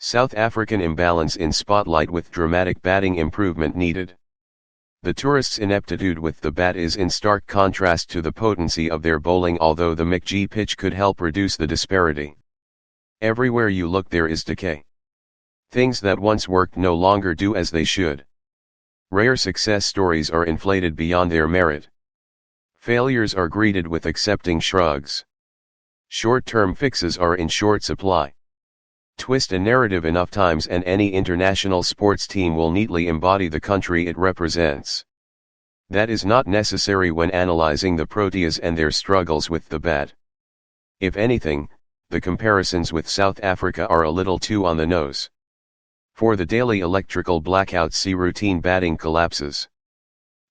South African imbalance in spotlight with dramatic batting improvement needed. The tourists' ineptitude with the bat is in stark contrast to the potency of their bowling, although the McG pitch could help reduce the disparity. Everywhere you look there is decay. Things that once worked no longer do as they should. Rare success stories are inflated beyond their merit. Failures are greeted with accepting shrugs. Short-term fixes are in short supply. Twist a narrative enough times and any international sports team will neatly embody the country it represents. That is not necessary when analyzing the Proteas and their struggles with the bat. If anything, the comparisons with South Africa are a little too on the nose. For the daily electrical blackouts see routine batting collapses.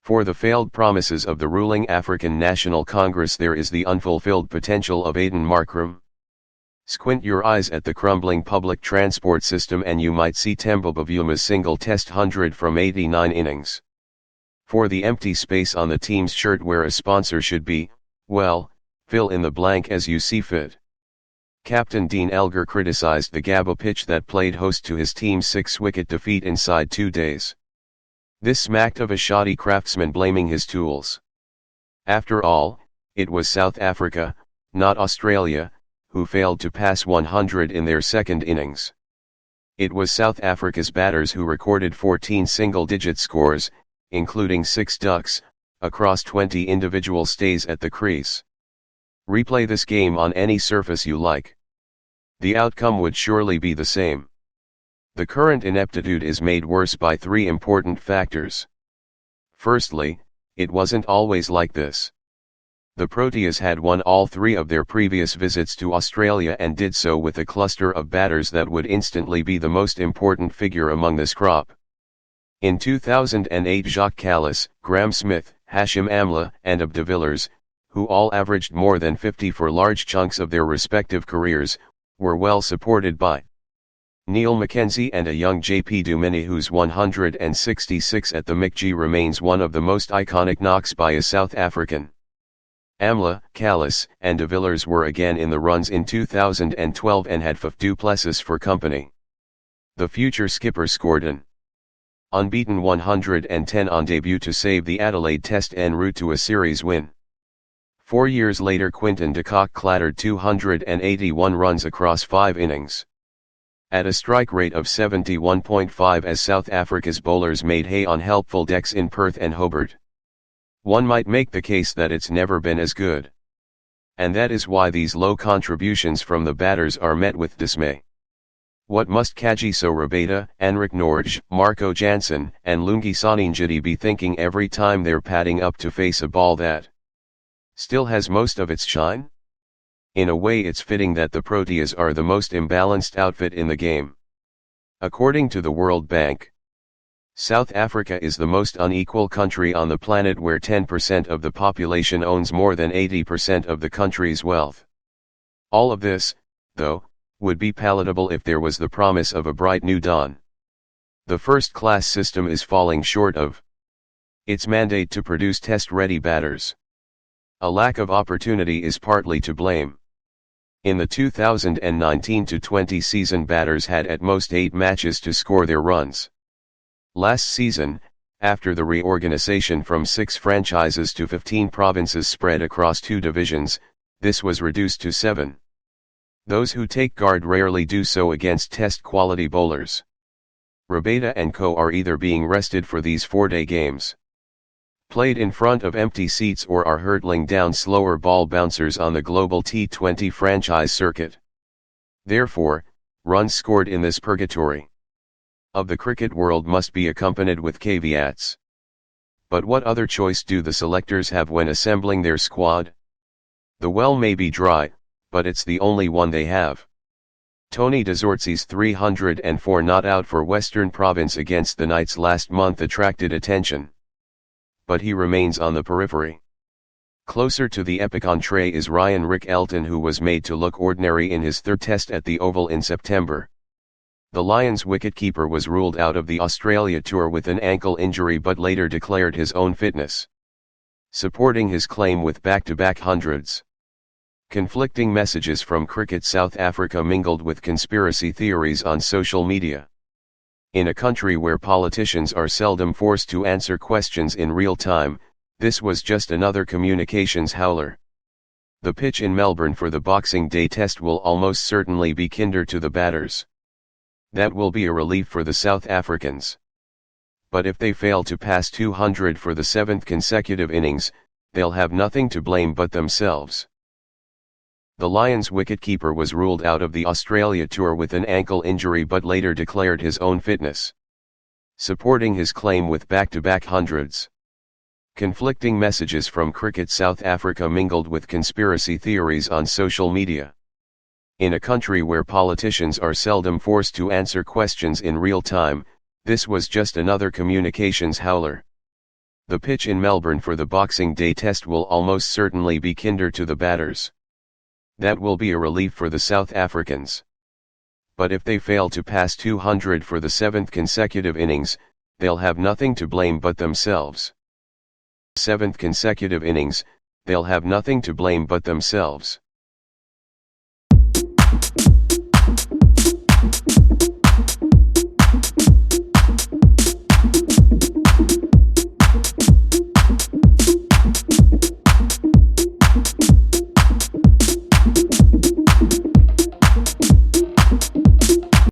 For the failed promises of the ruling African National Congress there is the unfulfilled potential of Aiden Markram. Squint your eyes at the crumbling public transport system and you might see Temba Bavuma's single test 100 from 89 innings. For the empty space on the team's shirt where a sponsor should be, well, fill in the blank as you see fit. Captain Dean Elgar criticized the Gabba pitch that played host to his team's 6-wicket defeat inside 2 days. This smacked of a shoddy craftsman blaming his tools. After all, it was South Africa, not Australia, who failed to pass 100 in their second innings. It was South Africa's batters who recorded 14 single-digit scores, including 6 ducks, across 20 individual stays at the crease. Replay this game on any surface you like. The outcome would surely be the same. The current ineptitude is made worse by 3 important factors. Firstly, it wasn't always like this. The Proteas had won all 3 of their previous visits to Australia and did so with a cluster of batters that would instantly be the most important figure among this crop. In 2008 Jacques Kallis, Graham Smith, Hashim Amla and Ab de Villiers, who all averaged more than 50 for large chunks of their respective careers, were well supported by Neil Mackenzie and a young JP Dumini whose 166 at the McG remains one of the most iconic knocks by a South African. Amla, Kallis, and de Villiers were again in the runs in 2012 and had Faf du Plessis for company. The future skipper scored an unbeaten 110 on debut to save the Adelaide Test en route to a series win. 4 years later Quinton de Kock clattered 281 runs across 5 innings. At a strike rate of 71.5 as South Africa's bowlers made hay on helpful decks in Perth and Hobart. One might make the case that it's never been as good. And that is why these low contributions from the batters are met with dismay. What must Kagiso Rabada, Anrik Norge, Marco Jansen, and Lungi Saninjiti be thinking every time they're padding up to face a ball that still has most of its shine? In a way it's fitting that the Proteas are the most imbalanced outfit in the game. According to the World Bank, South Africa is the most unequal country on the planet where 10% of the population owns more than 80% of the country's wealth. All of this, though, would be palatable if there was the promise of a bright new dawn. The first-class system is falling short of its mandate to produce test-ready batters. A lack of opportunity is partly to blame. In the 2019-20 season batters had at most 8 matches to score their runs. Last season, after the reorganization from 6 franchises to 15 provinces spread across 2 divisions, this was reduced to 7. Those who take guard rarely do so against test-quality bowlers. Rabada and co are either being rested for these 4-day games, played in front of empty seats, or are hurtling down slower ball bouncers on the global T20 franchise circuit. Therefore, runs scored in this purgatory of the cricket world must be accompanied with caveats. But what other choice do the selectors have when assembling their squad? The well may be dry, but it's the only one they have. Tony Dezortzi's 304 not out for Western Province against the Knights last month attracted attention. But he remains on the periphery. Closer to the epic entree is Ryan Rick Elton, who was made to look ordinary in his 3rd test at the Oval in September. The Lions wicketkeeper was ruled out of the Australia tour with an ankle injury but later declared his own fitness, supporting his claim with back-to-back hundreds. Conflicting messages from cricket South Africa mingled with conspiracy theories on social media. In a country where politicians are seldom forced to answer questions in real time, this was just another communications howler. The pitch in Melbourne for the Boxing Day test will almost certainly be kinder to the batters. That will be a relief for the South Africans. But if they fail to pass 200 for the 7th consecutive innings, they'll have nothing to blame but themselves. The Lions wicketkeeper was ruled out of the Australia tour with an ankle injury but later declared his own fitness, supporting his claim with back-to-back hundreds. Conflicting messages from cricket South Africa mingled with conspiracy theories on social media. In a country where politicians are seldom forced to answer questions in real time, this was just another communications howler. The pitch in Melbourne for the Boxing Day test will almost certainly be kinder to the batters. That will be a relief for the South Africans. But if they fail to pass 200 for the 7th consecutive innings, they'll have nothing to blame but themselves. 7th consecutive innings, they'll have nothing to blame but themselves.